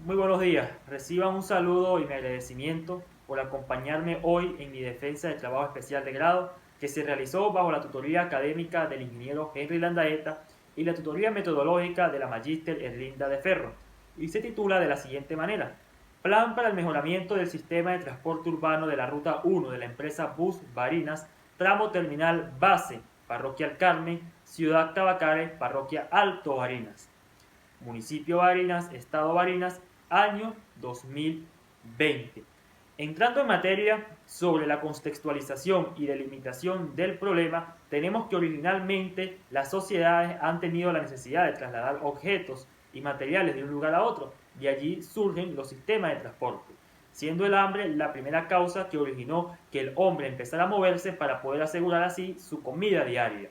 Muy buenos días. Reciban un saludo y mi agradecimiento por acompañarme hoy en mi defensa del trabajo especial de grado que se realizó bajo la tutoría académica del ingeniero Henry Landaeta y la tutoría metodológica de la magíster Erlinda de Ferro, y se titula de la siguiente manera: Plan para el mejoramiento del sistema de transporte urbano de la Ruta 1 de la empresa Bus Barinas, tramo terminal base, Parroquia El Carmen, Ciudad Tabacare, Parroquia Alto Barinas. Municipio Barinas, Estado Barinas, año 2020. Entrando en materia sobre la contextualización y delimitación del problema, tenemos que originalmente las sociedades han tenido la necesidad de trasladar objetos y materiales de un lugar a otro, y allí surgen los sistemas de transporte, siendo el hambre la primera causa que originó que el hombre empezara a moverse para poder asegurar así su comida diaria.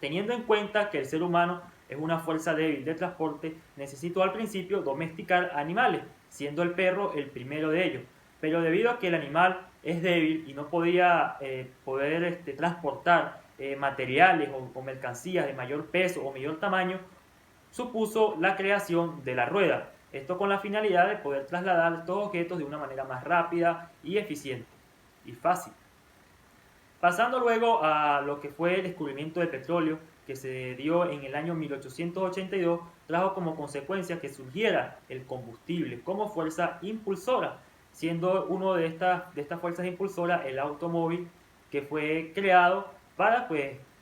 Teniendo en cuenta que el ser humano es una fuerza débil de transporte, necesitó al principio domesticar animales, siendo el perro el primero de ellos. Pero debido a que el animal es débil y no podía poder transportar materiales o mercancías de mayor peso o mayor tamaño, supuso la creación de la rueda. Esto con la finalidad de poder trasladar estos objetos de una manera más rápida y eficiente y fácil. Pasando luego a lo que fue el descubrimiento del petróleo, que se dio en el año 1882, trajo como consecuencia que surgiera el combustible como fuerza impulsora, siendo una de estas fuerzas impulsoras el automóvil, que fue creado para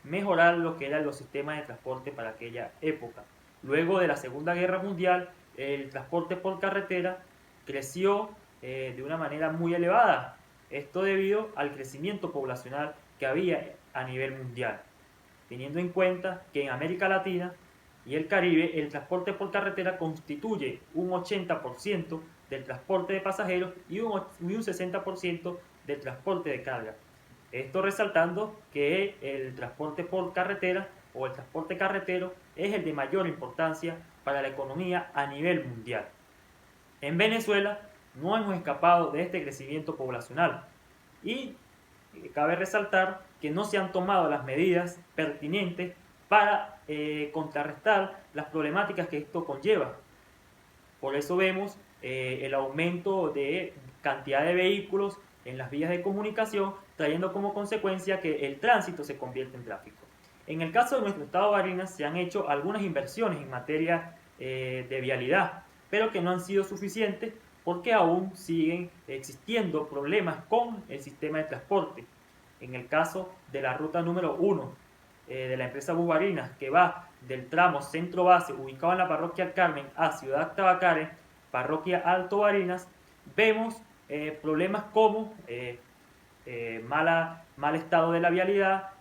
mejorar lo que eran los sistemas de transporte para aquella época. Luego de la Segunda Guerra Mundial, el transporte por carretera creció de una manera muy elevada, esto debido al crecimiento poblacional que había a nivel mundial, teniendo en cuenta que en América Latina y el Caribe el transporte por carretera constituye un 80% del transporte de pasajeros y un 60% del transporte de carga. Esto resaltando que el transporte por carretera o el transporte carretero es el de mayor importancia para la economía a nivel mundial. En Venezuela no hemos escapado de este crecimiento poblacional y cabe resaltar que no se han tomado las medidas pertinentes para contrarrestar las problemáticas que esto conlleva. Por eso vemos el aumento de cantidad de vehículos en las vías de comunicación, trayendo como consecuencia que el tránsito se convierte en tráfico. En el caso de nuestro estado de Barinas se han hecho algunas inversiones en materia de vialidad, pero que no han sido suficientes porque aún siguen existiendo problemas con el sistema de transporte. En el caso de la ruta número 1 de la empresa Bus Barinas, que va del tramo centro base ubicado en la parroquia El Carmen a Ciudad Tabacare, parroquia Alto Barinas, vemos problemas como mal estado de la vialidad,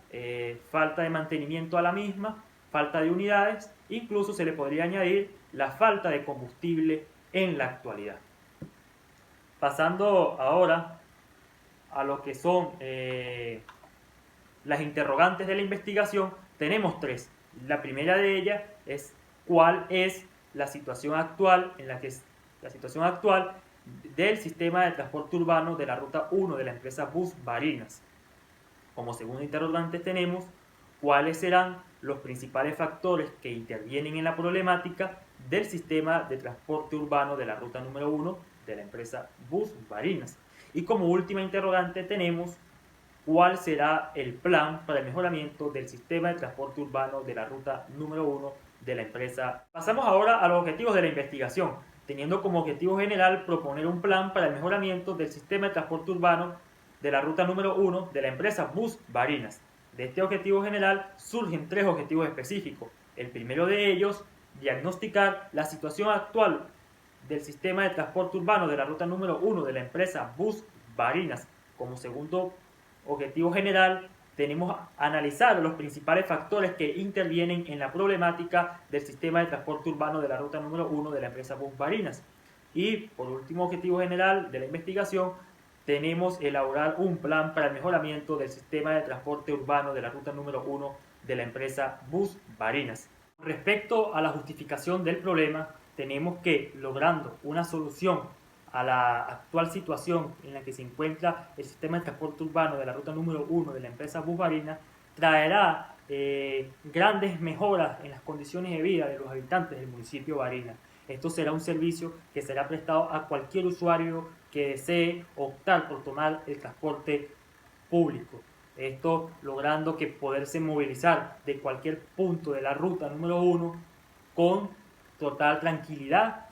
falta de mantenimiento a la misma, falta de unidades, incluso se le podría añadir la falta de combustible en la actualidad. Pasando ahora a lo que son las interrogantes de la investigación, tenemos tres. La primera de ellas es cuál es la situación actual del sistema de transporte urbano de la ruta 1 de la empresa Bus Barinas. Como segundo interrogante tenemos cuáles serán los principales factores que intervienen en la problemática del sistema de transporte urbano de la ruta número 1 de la empresa Bus Barinas. Y como última interrogante tenemos cuál será el plan para el mejoramiento del sistema de transporte urbano de la ruta número 1 de la empresa. Pasamos ahora a los objetivos de la investigación, teniendo como objetivo general proponer un plan para el mejoramiento del sistema de transporte urbano de la ruta número 1 de la empresa Bus Barinas. De este objetivo general surgen tres objetivos específicos. El primero de ellos, diagnosticar la situación actual del sistema de transporte urbano de la ruta número 1 de la empresa Bus Barinas. Como segundo objetivo general, tenemos analizar los principales factores que intervienen en la problemática del sistema de transporte urbano de la ruta número 1 de la empresa Bus Barinas. Y por último objetivo general de la investigación, tenemos elaborar un plan para el mejoramiento del sistema de transporte urbano de la ruta número 1 de la empresa Bus Barinas. Respecto a la justificación del problema, tenemos que, logrando una solución a la actual situación en la que se encuentra el sistema de transporte urbano de la ruta número 1 de la empresa Bus Barinas, traerá grandes mejoras en las condiciones de vida de los habitantes del municipio de Barinas. Esto será un servicio que será prestado a cualquier usuario que desee optar por tomar el transporte público. Esto logrando que poderse movilizar de cualquier punto de la ruta número 1 con total tranquilidad,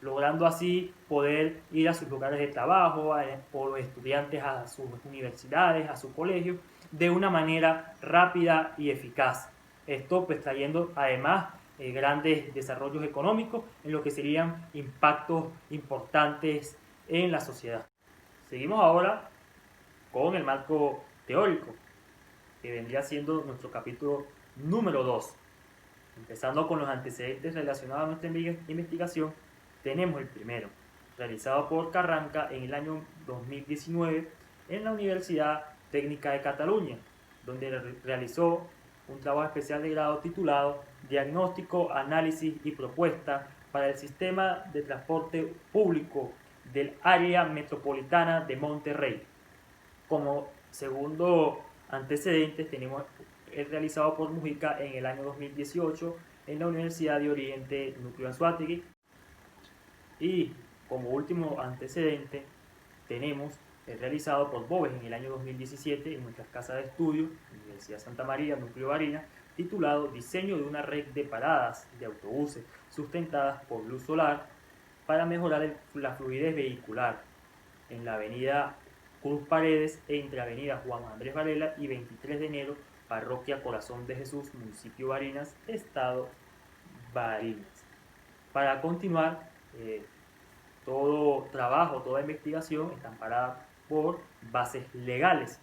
logrando así poder ir a sus lugares de trabajo o los estudiantes a sus universidades, a sus colegios, de una manera rápida y eficaz. Esto pues trayendo además grandes desarrollos económicos en lo que serían impactos importantes en la sociedad. Seguimos ahora con el marco teórico, que vendría siendo nuestro capítulo número 2. Empezando con los antecedentes relacionados a nuestra investigación, tenemos el primero, realizado por Carranca en el año 2019 en la Universidad Técnica de Cataluña, donde realizó un trabajo especial de grado titulado Diagnóstico, Análisis y Propuesta para el Sistema de Transporte Público del Área Metropolitana de Monterrey. Como segundo antecedente tenemos el realizado por Mujica en el año 2018 en la Universidad de Oriente Núcleo Anzoátegui. Y como último antecedente tenemos el realizado por Boves en el año 2017 en nuestras casas de estudio, Universidad Santa María, Núcleo Barinas, titulado Diseño de una red de paradas de autobuses sustentadas por luz solar para mejorar la fluidez vehicular en la avenida Cruz Paredes entre avenida Juan Andrés Varela y 23 de enero, Parroquia Corazón de Jesús, municipio Barinas, estado Barinas. Para continuar, todo trabajo, toda investigación está amparada por bases legales.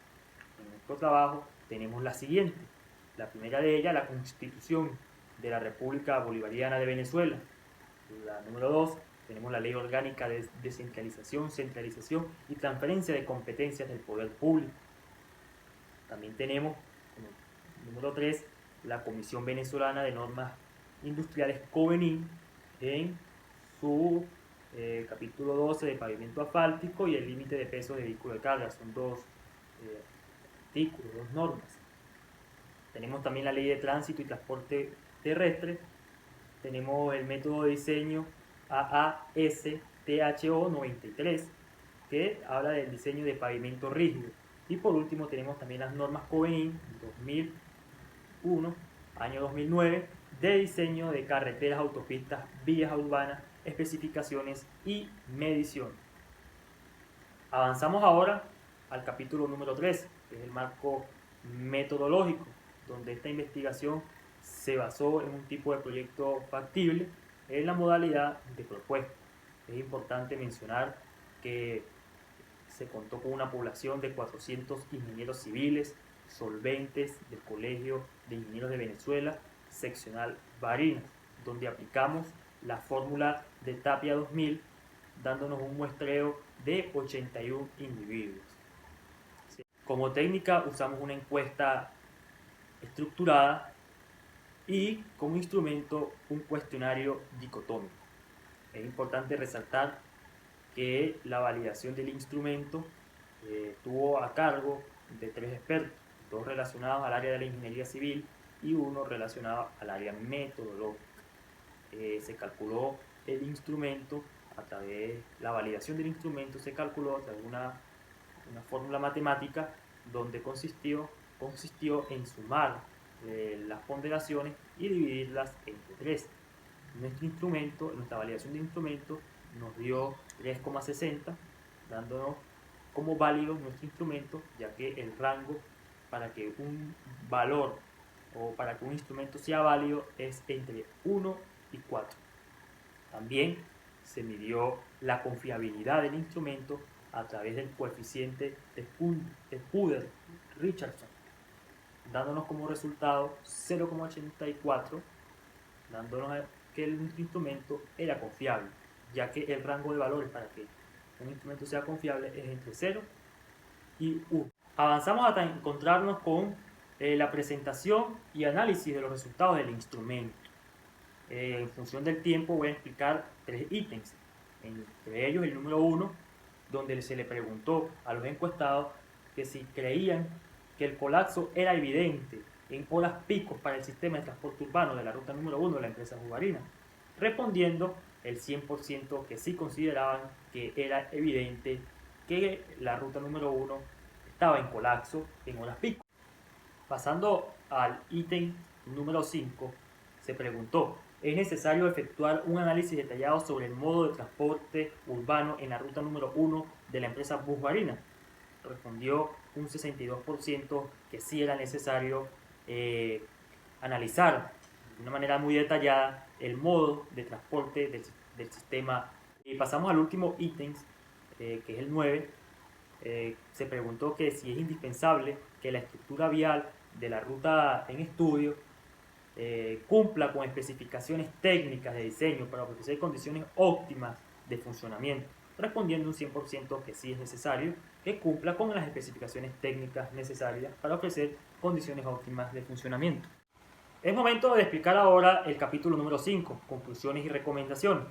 En nuestro trabajo tenemos la siguiente. La primera de ellas, la Constitución de la República Bolivariana de Venezuela. La número 2, tenemos la Ley Orgánica de Descentralización, Centralización y Transferencia de Competencias del Poder Público. También tenemos, como número 3, la Comisión Venezolana de Normas Industriales COVENIN en su capítulo 12 de pavimento asfáltico y el límite de peso de vehículo de carga. Son dos artículos, dos normas. Tenemos también la Ley de Tránsito y Transporte Terrestre. Tenemos el método de diseño AASTHO 93, que habla del diseño de pavimento rígido. Y por último tenemos también las normas COVENIN 2001, año 2009, de diseño de carreteras, autopistas, vías urbanas, especificaciones y medición. Avanzamos ahora al capítulo número 3, que es el marco metodológico, donde esta investigación se basó en un tipo de proyecto factible en la modalidad de propuesta. Es importante mencionar que se contó con una población de 400 ingenieros civiles, solventes del Colegio de Ingenieros de Venezuela, seccional Barinas, donde aplicamos la fórmula de Tapia 2000, dándonos un muestreo de 81 individuos. Como técnica usamos una encuesta estructurada y como instrumento un cuestionario dicotómico. Es importante resaltar que la validación del instrumento tuvo a cargo de 3 expertos, 2 relacionados al área de la ingeniería civil y 1 relacionado al área metodológica. Se calculó el instrumento a través, la validación del instrumento se calculó a través de una fórmula matemática donde consistió en sumar las ponderaciones y dividirlas entre 3. Nuestra validación de instrumento nos dio 3,60, dándonos como válido nuestro instrumento, ya que el rango para que un valor o para que un instrumento sea válido es entre 1 y 4. También se midió la confiabilidad del instrumento a través del coeficiente de Spudler-Richardson, dándonos como resultado 0,84, dándonos que el instrumento era confiable, ya que el rango de valores para que un instrumento sea confiable es entre 0 y 1. Avanzamos hasta encontrarnos con la presentación y análisis de los resultados del instrumento. En función del tiempo voy a explicar 3 ítems, entre ellos el número 1, donde se le preguntó a los encuestados que si creían que el colapso era evidente en horas picos para el sistema de transporte urbano de la ruta número 1 de la empresa Jubarina, respondiendo el 100% que sí consideraban que era evidente que la ruta número 1 estaba en colapso en horas pico. Pasando al ítem número 5, se preguntó, ¿es necesario efectuar un análisis detallado sobre el modo de transporte urbano en la ruta número 1 de la empresa Busbarina? Respondió un 62% que sí era necesario analizar de una manera muy detallada el modo de transporte del sistema. Y pasamos al último ítem, que es el 9. Se preguntó que si es indispensable que la estructura vial de la ruta en estudio cumpla con especificaciones técnicas de diseño para ofrecer condiciones óptimas de funcionamiento, respondiendo un 100% que sí es necesario que cumpla con las especificaciones técnicas necesarias para ofrecer condiciones óptimas de funcionamiento. Es momento de explicar ahora el capítulo número 5, conclusiones y recomendaciones,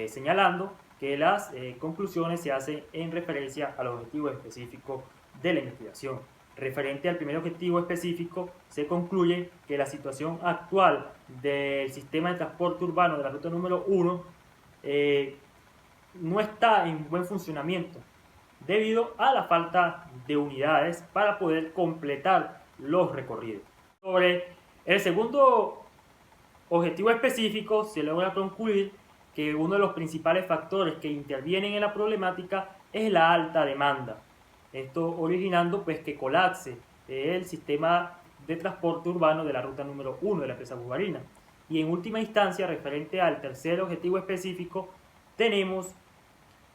señalando que las conclusiones se hacen en referencia al objetivo específico de la investigación. Referente al primer objetivo específico, se concluye que la situación actual del sistema de transporte urbano de la ruta número 1 no está en buen funcionamiento debido a la falta de unidades para poder completar los recorridos. Sobre el segundo objetivo específico, se logra concluir que uno de los principales factores que intervienen en la problemática es la alta demanda. Esto originando pues que colapse el sistema de transporte urbano de la ruta número 1 de la empresa Busbarina. Y en última instancia, referente al tercer objetivo específico, tenemos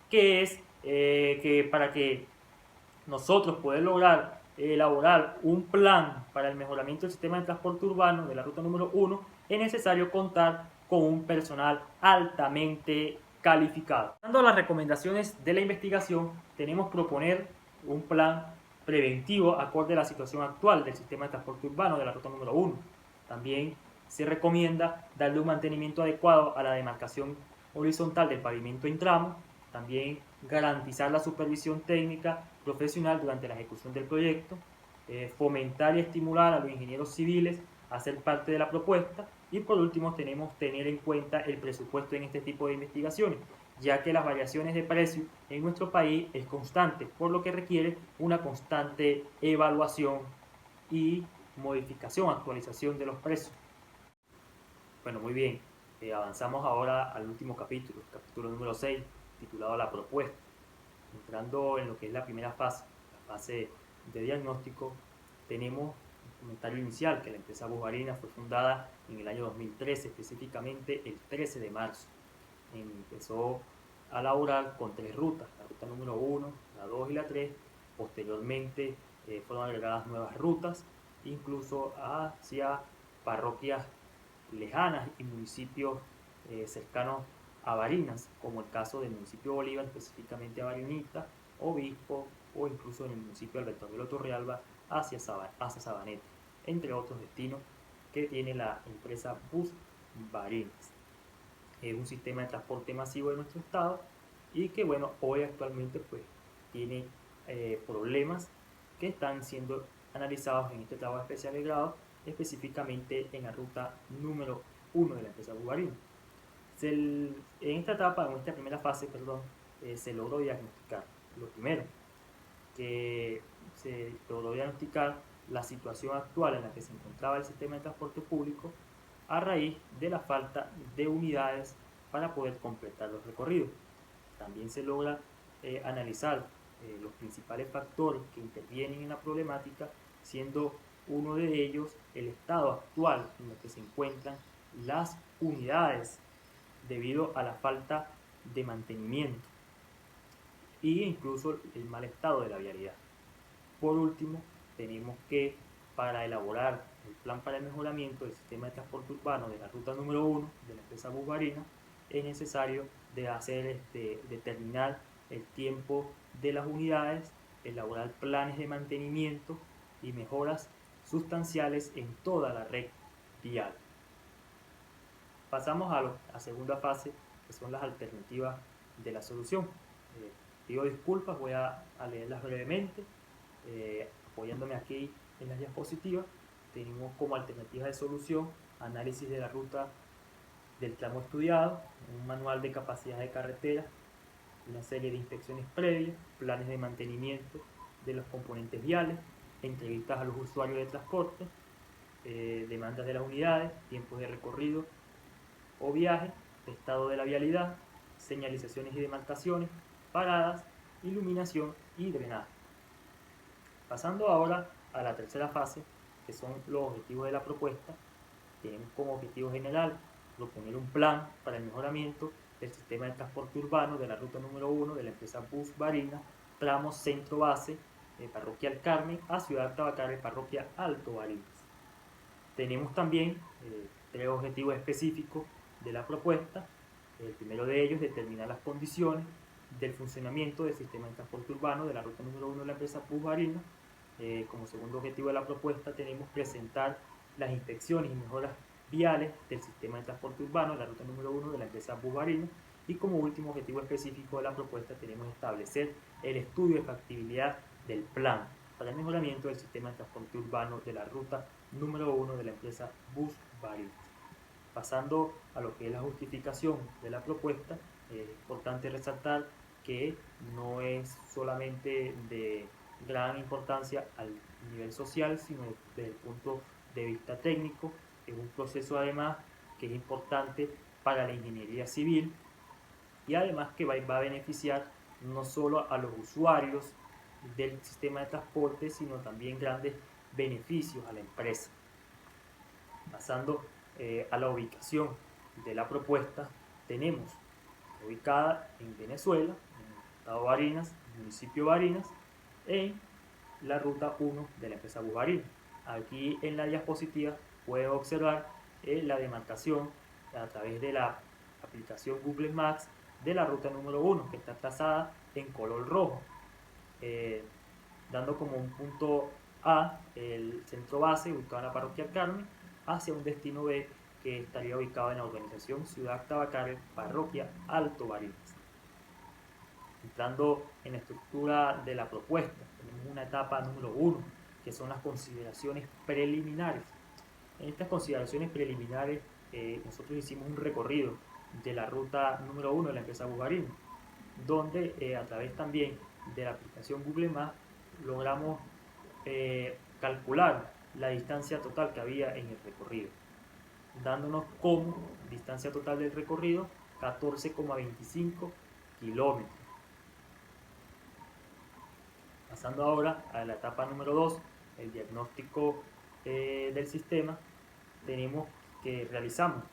que es que para que nosotros poder lograr elaborar un plan para el mejoramiento del sistema de transporte urbano de la ruta número 1, es necesario contar con un personal altamente calificado. Dando las recomendaciones de la investigación, tenemos que proponer un plan preventivo acorde a la situación actual del sistema de transporte urbano de la ruta número 1. También se recomienda darle un mantenimiento adecuado a la demarcación horizontal del pavimento en tramo, también garantizar la supervisión técnica profesional durante la ejecución del proyecto, fomentar y estimular a los ingenieros civiles a ser parte de la propuesta y por último tenemos que tener en cuenta el presupuesto en este tipo de investigaciones, ya que las variaciones de precio en nuestro país es constante, por lo que requiere una constante evaluación y modificación, actualización de los precios. Bueno, muy bien, avanzamos ahora al último capítulo, capítulo número 6, titulado La propuesta. Entrando en lo que es la primera fase, la fase de diagnóstico, tenemos un comentario inicial que la empresa Busbarina fue fundada en el año 2013, específicamente el 13 de marzo. Empezó a laborar con 3 rutas, la ruta número 1, la 2 y la 3. Posteriormente fueron agregadas nuevas rutas, incluso hacia parroquias lejanas y municipios cercanos a Barinas, como el caso del municipio de Bolívar, específicamente a Barinita, Obispo o incluso en el municipio de Alberto Ávila Torrealba hacia Sabaneta, entre otros destinos que tiene la empresa Bus Barinas. Es un sistema de transporte masivo de nuestro estado y que bueno, hoy actualmente pues tiene problemas que están siendo analizados en este trabajo especial de grado, específicamente en la ruta número 1 de la empresa Busbarina. En esta etapa, en esta primera fase, perdón, se logró diagnosticar. Lo primero, que se logró diagnosticar la situación actual en la que se encontraba el sistema de transporte público a raíz de la falta de unidades para poder completar los recorridos. También se logra analizar los principales factores que intervienen en la problemática, siendo uno de ellos el estado actual en el que se encuentran las unidades debido a la falta de mantenimiento e incluso el mal estado de la vialidad. Por último, tenemos que para elaborar el plan para el mejoramiento del sistema de transporte urbano de la ruta número 1 de la empresa Busbarina, es necesario determinar el tiempo de las unidades, elaborar planes de mantenimiento y mejoras sustanciales en toda la red vial. Pasamos a la segunda fase, que son las alternativas de la solución. Pido disculpas, voy a leerlas brevemente, apoyándome aquí en las diapositivas. Tenemos como alternativa de solución análisis de la ruta del tramo estudiado, un manual de capacidad de carretera, una serie de inspecciones previas, planes de mantenimiento de los componentes viales, entrevistas a los usuarios de transporte, demandas de las unidades, tiempos de recorrido o viaje, estado de la vialidad, señalizaciones y demarcaciones, paradas, iluminación y drenaje. Pasando ahora a la tercera fase, que son los objetivos de la propuesta, tenemos como objetivo general proponer un plan para el mejoramiento del sistema de transporte urbano de la ruta número 1 de la empresa Bus Barina, tramo centro base de Parroquia El Carmen a Ciudad Tabacare, Parroquia Alto Barinas. Tenemos también tres objetivos específicos de la propuesta. El primero de ellos, determinar las condiciones del funcionamiento del sistema de transporte urbano de la ruta número 1 de la empresa Bus Barina. Como segundo objetivo de la propuesta tenemos presentar las inspecciones y mejoras viales del sistema de transporte urbano de la ruta número 1 de la empresa Bus Barina. Y como último objetivo específico de la propuesta tenemos establecer el estudio de factibilidad del plan para el mejoramiento del sistema de transporte urbano de la ruta número 1 de la empresa Bus Barina. Pasando a lo que es la justificación de la propuesta, es importante resaltar que no es solamente de gran importancia al nivel social, sino desde el punto de vista técnico. Es un proceso además que es importante para la ingeniería civil y además que va a beneficiar no solo a los usuarios del sistema de transporte, sino también grandes beneficios a la empresa. Pasando a la ubicación de la propuesta, tenemos ubicada en Venezuela, en el estado Barinas, municipio Barinas, en la ruta 1 de la empresa Bus Barina. Aquí en la diapositiva pueden observar la demarcación a través de la aplicación Google Maps de la ruta número 1, que está trazada en color rojo, dando como un punto A el centro base ubicado en la parroquia Carmen, hacia un destino B que estaría ubicado en la urbanización Ciudad Tabacare, parroquia Alto Barinas. Entrando en la estructura de la propuesta, tenemos una etapa número 1, que son las consideraciones preliminares. En estas consideraciones preliminares, nosotros hicimos un recorrido de la ruta número 1 de la empresa Bus Barina, donde a través también de la aplicación Google Maps logramos calcular la distancia total que había en el recorrido, dándonos como distancia total del recorrido 14,25 kilómetros. Pasando ahora a la etapa número 2, el diagnóstico del sistema, tenemos que realizamos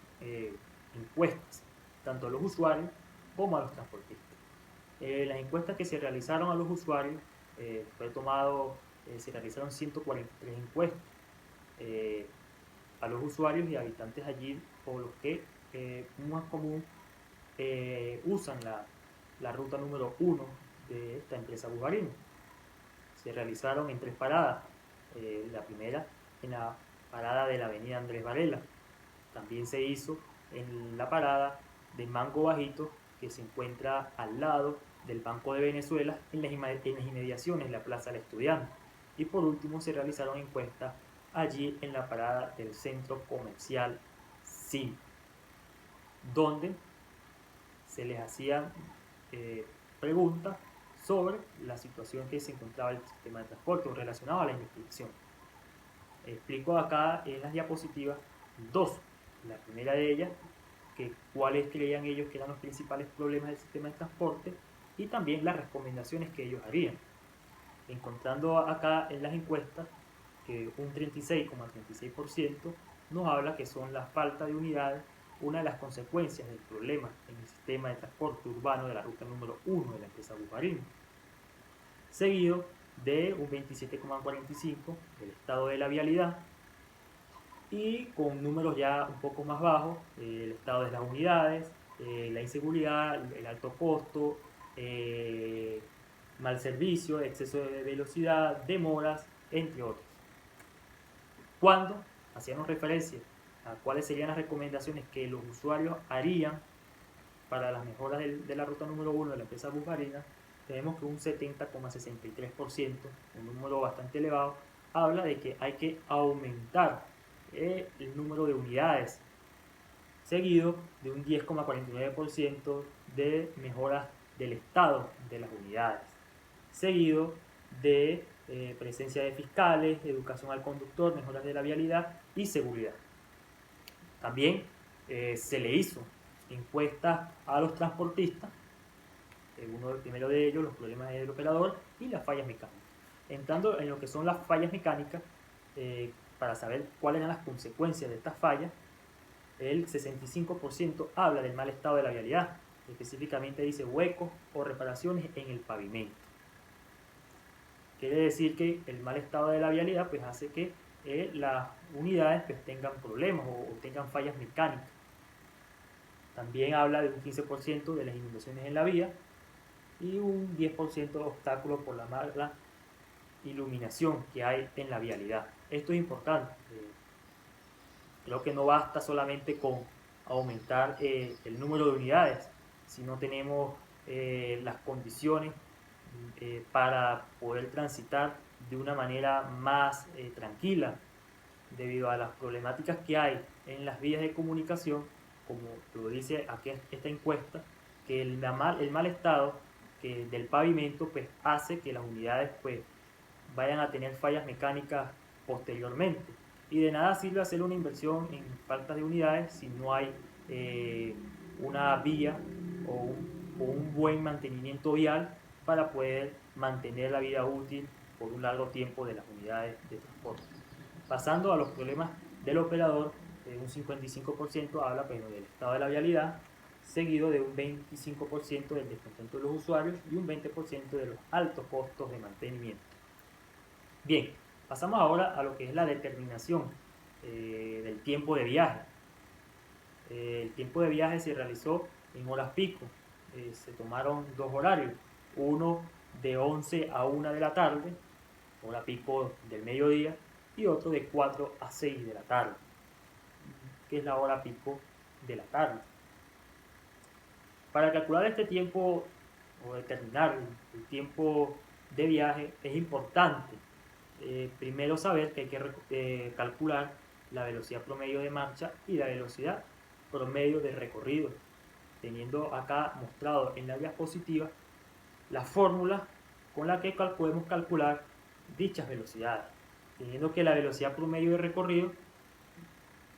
encuestas tanto a los usuarios como a los transportistas. Las encuestas que se realizaron a los usuarios se realizaron 143 encuestas a los usuarios y habitantes allí, o los que más común usan la ruta número 1 de esta empresa Bus Barina. Se realizaron en 3 paradas. La primera en la parada de la avenida Andrés Varela. También se hizo en la parada de Mango Bajito, que se encuentra al lado del Banco de Venezuela, en las inmediaciones de la Plaza del Estudiante. Y por último se realizaron encuestas allí en la parada del Centro Comercial SIM, donde se les hacían preguntas sobre la situación que se encontraba el sistema de transporte o relacionado a la investigación. Explico acá en las diapositivas dos. La primera de ellas, que cuáles creían ellos que eran los principales problemas del sistema de transporte y también las recomendaciones que ellos harían. Encontrando acá en las encuestas que un 36,36% nos habla que son la falta de unidades una de las consecuencias del problema en el sistema de transporte urbano de la ruta número 1 de la empresa Bus Barina, seguido de un 27,45% del estado de la vialidad y con números ya un poco más bajos, el estado de las unidades, la inseguridad, el alto costo, mal servicio, exceso de velocidad, demoras, entre otros. Cuando hacíamos referencia a cuáles serían las recomendaciones que los usuarios harían para las mejoras de la ruta número 1 de la empresa Bus Barina, tenemos que un 70,63%, un número bastante elevado, habla de que hay que aumentar el número de unidades seguido de un 10,49% de mejoras del estado de las unidades, seguido de presencia de fiscales, educación al conductor, mejoras de la vialidad y seguridad. También se le hizo encuestas a los transportistas, primero de ellos, los problemas del operador y las fallas mecánicas. Entrando en lo que son las fallas mecánicas, para saber cuáles eran las consecuencias de estas fallas, el 65% habla del mal estado de la vialidad, específicamente dice huecos o reparaciones en el pavimento. Quiere decir que el mal estado de la vialidad pues hace que las unidades pues tengan problemas o tengan fallas mecánicas. También habla de un 15% de las inundaciones en la vía y un 10% de obstáculos por la mala iluminación que hay en la vialidad. Esto es importante. Creo que no basta solamente con aumentar el número de unidades, si no tenemos las condiciones para poder transitar de una manera más tranquila, debido a las problemáticas que hay en las vías de comunicación, como lo dice aquí esta encuesta, que el mal estado del pavimento pues, hace que las unidades pues, vayan a tener fallas mecánicas posteriormente. Y de nada sirve hacer una inversión en falta de unidades si no hay una vía o un buen mantenimiento vial para poder mantener la vida útil por un largo tiempo de las unidades de transporte. Pasando a los problemas del operador, un 55% habla pero, del estado de la vialidad, seguido de un 25% del descontento de los usuarios y un 20% de los altos costos de mantenimiento. Bien, pasamos ahora a lo que es la determinación del tiempo de viaje. El tiempo de viaje se realizó en horas pico. Se tomaron dos horarios, uno de 11 a 1 de la tarde, hora pico del mediodía, y otro de 4 a 6 de la tarde, que es la hora pico de la tarde. Para calcular este tiempo o determinar el tiempo de viaje es importante primero saber que hay que calcular la velocidad promedio de marcha y la velocidad promedio de recorrido, teniendo acá mostrado en la diapositiva la fórmula con la que podemos calcular dichas velocidades, teniendo que la velocidad promedio de recorrido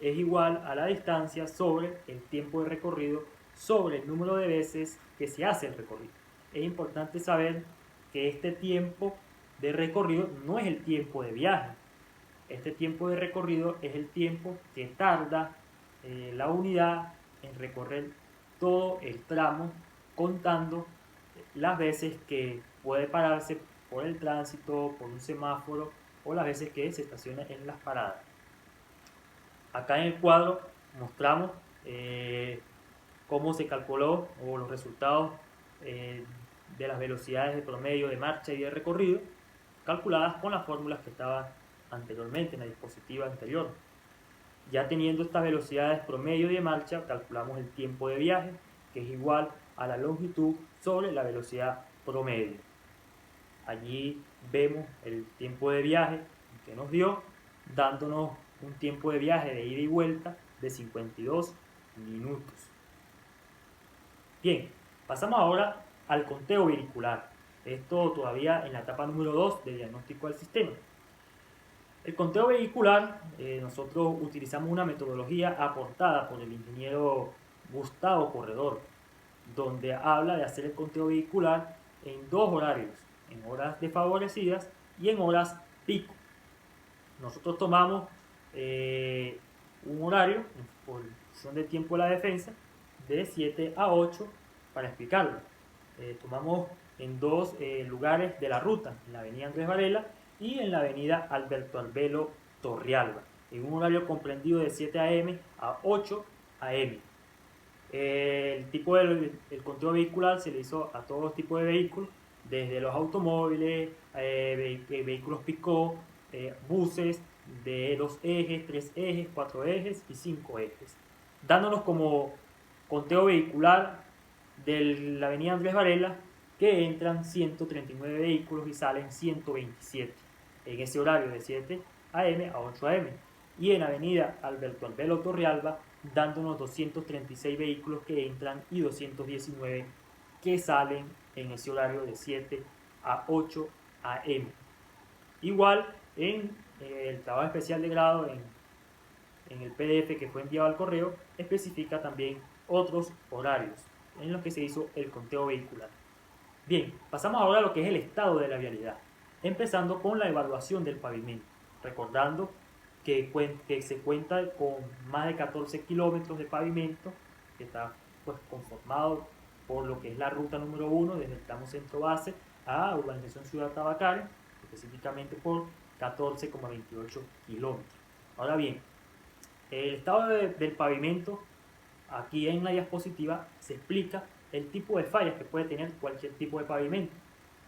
es igual a la distancia sobre el tiempo de recorrido sobre el número de veces que se hace el recorrido. Es importante saber que este tiempo de recorrido no es el tiempo de viaje. Este tiempo de recorrido es el tiempo que tarda la unidad en recorrer todo el tramo, contando las veces que puede pararse por el tránsito, por un semáforo o las veces que se estaciona en las paradas. Acá en el cuadro mostramos cómo se calculó o los resultados de las velocidades de promedio de marcha y de recorrido, calculadas con las fórmulas que estaban anteriormente en la diapositiva anterior. Ya teniendo estas velocidades promedio y de marcha, calculamos el tiempo de viaje, que es igual a la longitud sobre la velocidad promedio. Allí vemos el tiempo de viaje que nos dio, dándonos un tiempo de viaje de ida y vuelta de 52 minutos. Bien, pasamos ahora al conteo vehicular. Esto todavía en la etapa número 2 de diagnóstico del sistema. El conteo vehicular, nosotros utilizamos una metodología aportada por el ingeniero Gustavo Corredor, donde habla de hacer el conteo vehicular en dos horarios, en horas desfavorecidas y en horas pico. Nosotros tomamos un horario, por función de tiempo de la defensa, de 7 a 8 para explicarlo. Tomamos en dos lugares de la ruta, en la avenida Andrés Varela y en la avenida Alberto Albelo Torrealba, en un horario comprendido de 7 a.m. a 8 a.m. El tipo del conteo vehicular se le hizo a todos los tipos de vehículos, desde los automóviles, vehículos pick-up, buses de 2 ejes, 3 ejes, 4 ejes y 5 ejes, dándonos como conteo vehicular de la avenida Andrés Varela que entran 139 vehículos y salen 127 en ese horario de 7 a.m. a 8 a.m. y en avenida Alberto Albelo Torrealba dándonos 236 vehículos que entran y 219 que salen en ese horario de 7 a 8 a.m. Igual en el trabajo especial de grado, en el PDF que fue enviado al correo, especifica también otros horarios en los que se hizo el conteo vehicular. Bien, pasamos ahora a lo que es el estado de la vialidad, empezando con la evaluación del pavimento, recordando que se cuenta con más de 14 kilómetros de pavimento, que está pues conformado por lo que es la ruta número 1 desde el tramo centro base a urbanización Ciudad Tabacare, específicamente por 14,28 kilómetros. Ahora bien, el estado del pavimento, aquí en la diapositiva se explica el tipo de fallas que puede tener cualquier tipo de pavimento.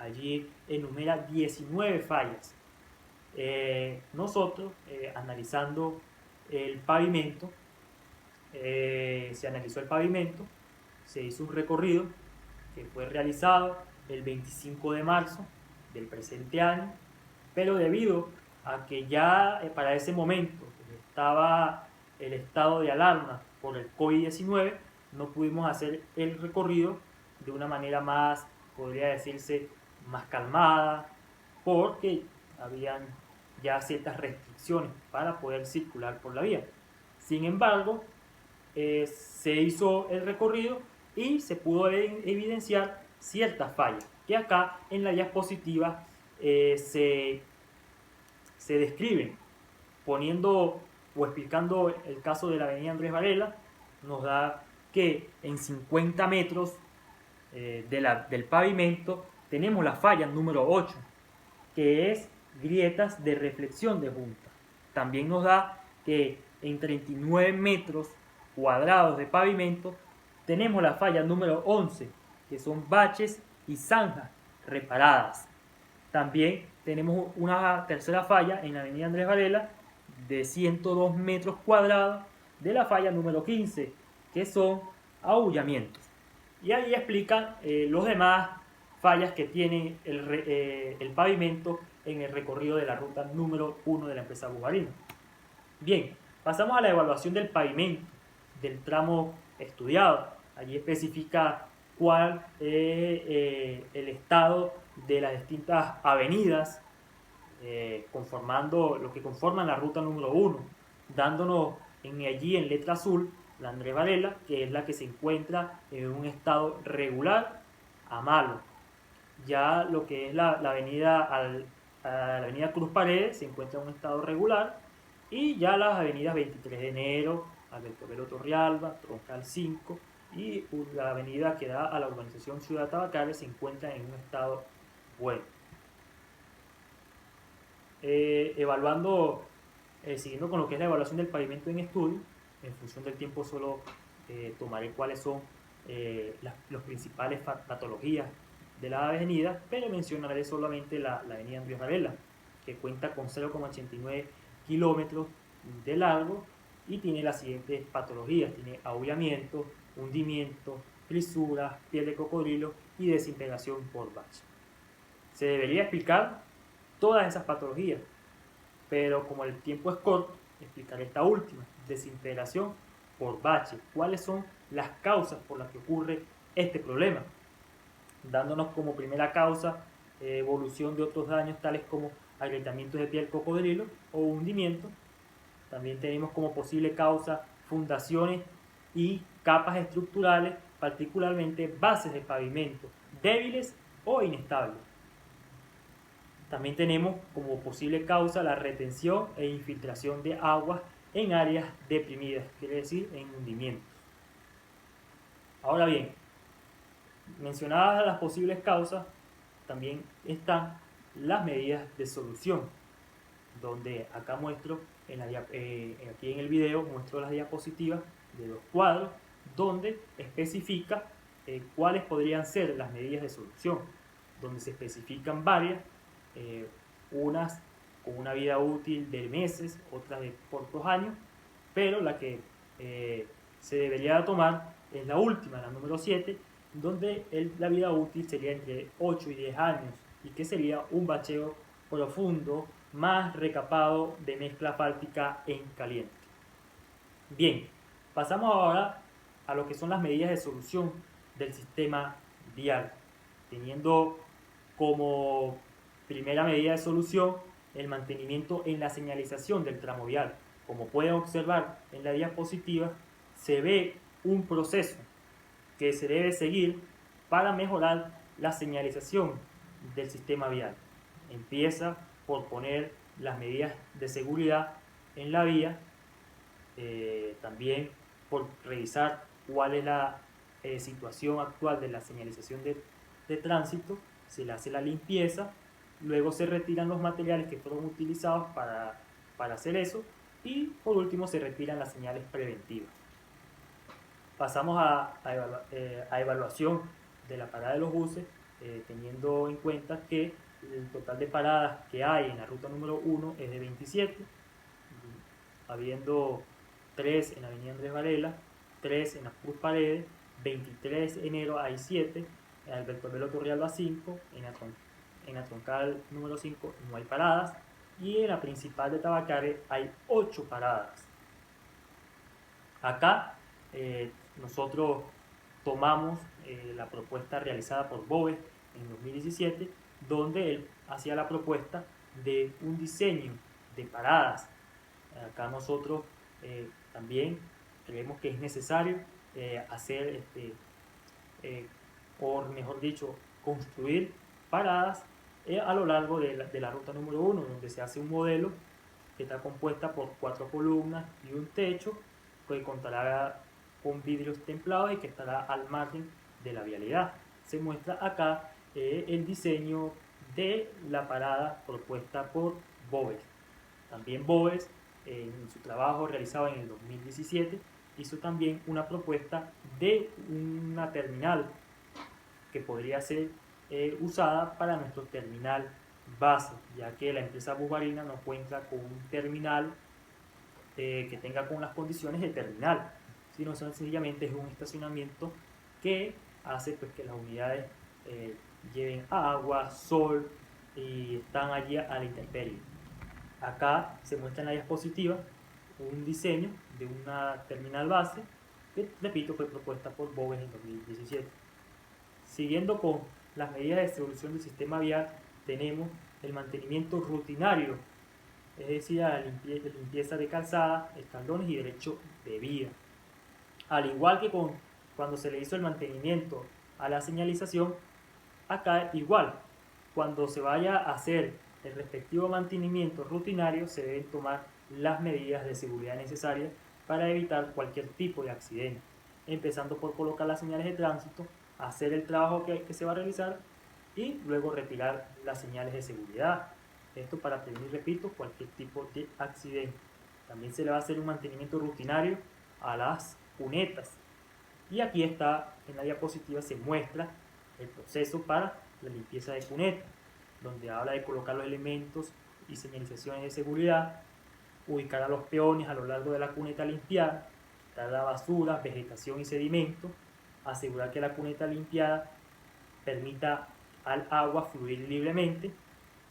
Allí enumera 19 fallas. Nosotros, analizando el pavimento, se analizó el pavimento, se hizo un recorrido que fue realizado el 25 de marzo del presente año, pero debido a que ya para ese momento estaba el estado de alarma por el COVID-19, no pudimos hacer el recorrido de una manera más, podría decirse, más calmada, porque habían ya ciertas restricciones para poder circular por la vía. Sin embargo, se hizo el recorrido y se pudo evidenciar ciertas fallas, que acá en la diapositiva se describen, poniendo o explicando el caso de la avenida Andrés Varela. Nos da que en 50 metros del pavimento tenemos la falla número 8, que es grietas de reflexión de junta. También nos da que en 39 metros cuadrados de pavimento tenemos la falla número 11, que son baches y zanjas reparadas. También tenemos una tercera falla en la avenida Andrés Varela de 102 metros cuadrados de la falla número 15, que son ahullamientos. Y ahí explican los demás fallas que tiene el pavimento en el recorrido de la ruta número 1 de la empresa Bujarino. Bien, pasamos a la evaluación del pavimento del tramo estudiado. Allí especifica cuál es el estado de las distintas avenidas conformando lo que conforman la ruta número 1, dándonos allí en letra azul la Andrés Varela, que es la que se encuentra en un estado regular a malo. Ya lo que es la avenida la avenida Cruz Paredes se encuentra en un estado regular, y ya las avenidas 23 de enero, Alberto Velo Torrealba, Troncal 5 y la avenida que da a la urbanización Ciudad Tabacare se encuentra en un estado bueno. Siguiendo con lo que es la evaluación del pavimento en estudio, en función del tiempo solo tomaré cuáles son las principales patologías de la avenida, pero mencionaré solamente la avenida Andrés Varela, que cuenta con 0,89 kilómetros de largo y tiene las siguientes patologías: tiene ahullamiento, hundimiento, frisuras, piel de cocodrilo y desintegración por bache. Se debería explicar todas esas patologías, pero como el tiempo es corto, explicaré esta última, desintegración por bache. ¿Cuáles son las causas por las que ocurre este problema? Dándonos como primera causa evolución de otros daños tales como agrietamientos de piel cocodrilo o hundimiento. También tenemos como posible causa fundaciones y capas estructurales, particularmente bases de pavimento débiles o inestables. También tenemos como posible causa la retención e infiltración de aguas en áreas deprimidas, quiere decir en hundimientos. Ahora bien, mencionadas las posibles causas, también están las medidas de solución, donde acá muestro, aquí en el video muestro las diapositivas de los cuadros, donde especifica cuáles podrían ser las medidas de solución, donde se especifican varias, unas con una vida útil de meses, otras de pocos años, pero la que se debería tomar es la última, la número 7, donde la vida útil sería entre 8 y 10 años, y que sería un bacheo profundo más recapado de mezcla asfáltica en caliente. Bien, Pasamos ahora a lo que son las medidas de solución del sistema vial, teniendo como primera medida de solución el mantenimiento en la señalización del tramo vial. Como pueden observar en la diapositiva, se ve un proceso que se debe seguir para mejorar la señalización del sistema vial. Empieza por poner las medidas de seguridad en la vía, también por revisar cuál es la situación actual de la señalización de tránsito, se le hace la limpieza, luego se retiran los materiales que fueron utilizados para hacer eso y por último se retiran las señales preventivas. Pasamos a evaluación de la parada de los buses, teniendo en cuenta que el total de paradas que hay en la ruta número 1 es de 27, habiendo 3 en la avenida Andrés Varela, 3 en la Cruz Paredes, 23 de enero hay 7, en Alberto Belo Turrialba 5, en la troncal número 5 no hay paradas, y en la principal de Tabacare hay 8 paradas. Acá nosotros tomamos la propuesta realizada por Boves en 2017, donde él hacía la propuesta de un diseño de paradas. Acá nosotros también creemos que es necesario hacer, o mejor dicho, construir paradas a lo largo de la ruta número 1, donde se hace un modelo que está compuesta por 4 columnas y un techo que contará con vidrios templados y que estará al margen de la vialidad. Se muestra acá el diseño de la parada propuesta por Boves. También Boves, en su trabajo realizado en el 2017, hizo también una propuesta de una terminal que podría ser usada para nuestro terminal base, ya que la empresa Bubarina no cuenta con un terminal que tenga con las condiciones de terminal, sino sencillamente es un estacionamiento que hace pues, que las unidades lleven agua, sol y están allí a la intemperie. Acá se muestra en la diapositiva un diseño de una terminal base que, repito, fue propuesta por Boves en 2017. Siguiendo con las medidas de solución del sistema vial, tenemos el mantenimiento rutinario, es decir, la limpieza de calzada, escalones y derecho de vía. Al igual que cuando se le hizo el mantenimiento a la señalización, acá igual, cuando se vaya a hacer el respectivo mantenimiento rutinario, se deben tomar las medidas de seguridad necesarias para evitar cualquier tipo de accidente, empezando por colocar las señales de tránsito, hacer el trabajo que se va a realizar y luego retirar las señales de seguridad. Esto para prevenir, repito, cualquier tipo de accidente. También se le va a hacer un mantenimiento rutinario a las cunetas. Y aquí está, en la diapositiva se muestra el proceso para la limpieza de cuneta, donde habla de colocar los elementos y señalizaciones de seguridad, ubicar a los peones a lo largo de la cuneta limpiada, quitar la basura, vegetación y sedimento, asegurar que la cuneta limpiada permita al agua fluir libremente,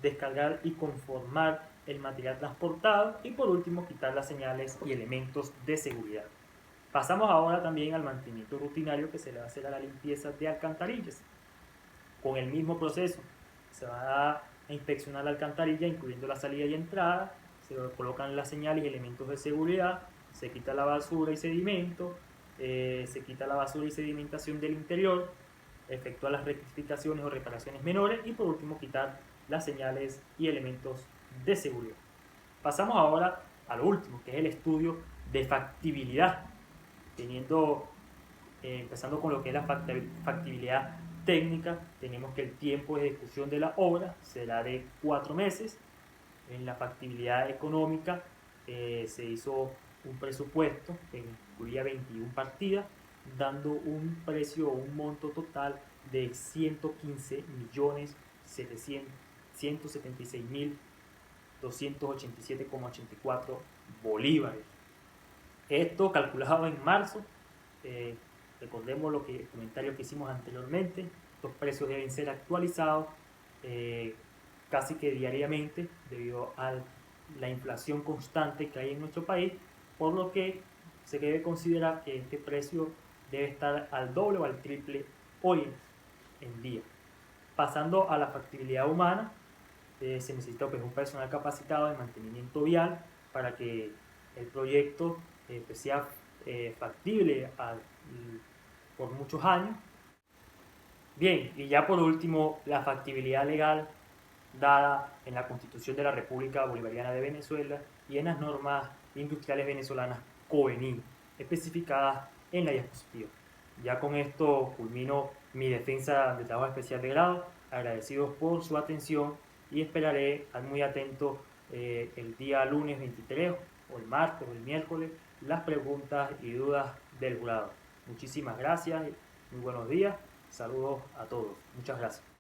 descargar y conformar el material transportado y por último quitar las señales y elementos de seguridad. Pasamos ahora también al mantenimiento rutinario que se le va a hacer a la limpieza de alcantarillas. Con el mismo proceso, se va a inspeccionar la alcantarilla incluyendo la salida y entrada, se colocan las señales y elementos de seguridad, se quita la basura y sedimento, se quita la basura y sedimentación del interior, efectúa las rectificaciones o reparaciones menores y por último quitar las señales y elementos de seguridad. Pasamos ahora a lo último, que es el estudio de factibilidad, empezando con lo que es la factibilidad técnica. Tenemos que el tiempo de ejecución de la obra será de 4 meses. En la factibilidad económica se hizo un presupuesto que incluía 21 partidas, dando un precio o un monto total de 115.176.287,84 bolívares. Esto calculado en marzo, recordemos el comentario que hicimos anteriormente, los precios deben ser actualizados casi que diariamente debido a la inflación constante que hay en nuestro país, por lo que se debe considerar que este precio debe estar al doble o al triple hoy en día. Pasando a la factibilidad humana, se necesita pues, un personal capacitado en mantenimiento vial para que el proyecto pues, sea factible por muchos años. Bien, y ya por último, la factibilidad legal dada en la Constitución de la República Bolivariana de Venezuela y en las normas industriales venezolanas COVENIL, especificadas en la diapositiva. Ya con esto culmino mi defensa de trabajo especial de grado, agradecidos por su atención y esperaré muy atento el día lunes 23 o el martes o el miércoles las preguntas y dudas del jurado. Muchísimas gracias, muy buenos días, saludos a todos, muchas gracias.